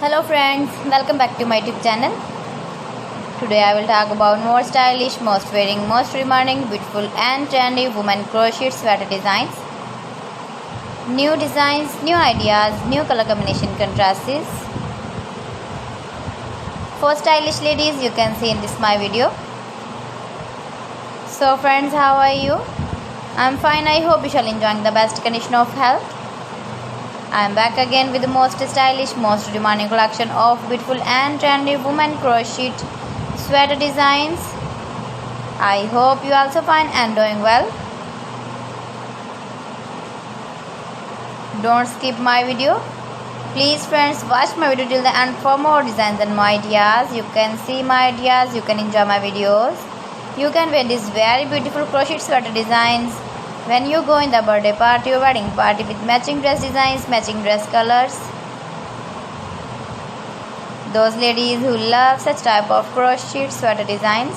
Hello friends, welcome back to my YouTube channel. Today I will talk about more stylish, most wearing, most demanding, beautiful and trendy women crochet sweater designs. New designs, new ideas, new color combination contrasts. For stylish ladies, you can see in this my video. So friends, how are you? I'm fine. I hope you shall enjoying the best condition of health. I am back again with the most stylish, most demanding collection of beautiful and trendy women crochet sweater designs. I hope you also fine and doing well. Don't skip my video. Please friends, watch my video till the end for more designs and more ideas. You can see my ideas, you can enjoy my videos. You can wear these very beautiful crochet sweater designs when you go in the birthday party or wedding party with matching dress designs, matching dress colors. Those ladies who love such type of crochet sweater designs.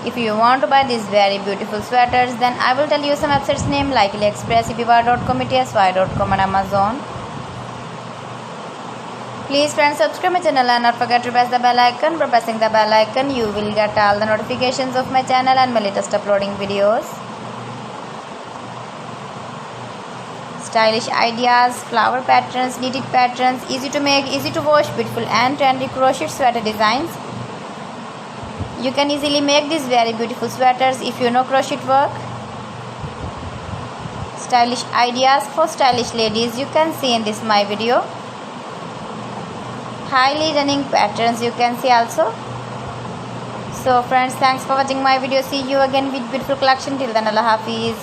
If you want to buy these very beautiful sweaters, then I will tell you some websites name like AliExpress, eBay.com, etsy.com and Amazon. Please friends, subscribe my channel and not forget to press the bell icon. By pressing the bell icon, you will get all the notifications of my channel and my latest uploading videos. Stylish ideas, flower patterns, knitted patterns, easy to make, easy to wash, beautiful and trendy crochet sweater designs. You can easily make these very beautiful sweaters if you know crochet work. Stylish ideas for stylish ladies, you can see in this my video. Highly running patterns you can see also. So friends, thanks for watching my video. See you again with beautiful collection. Till then, Allah Hafiz.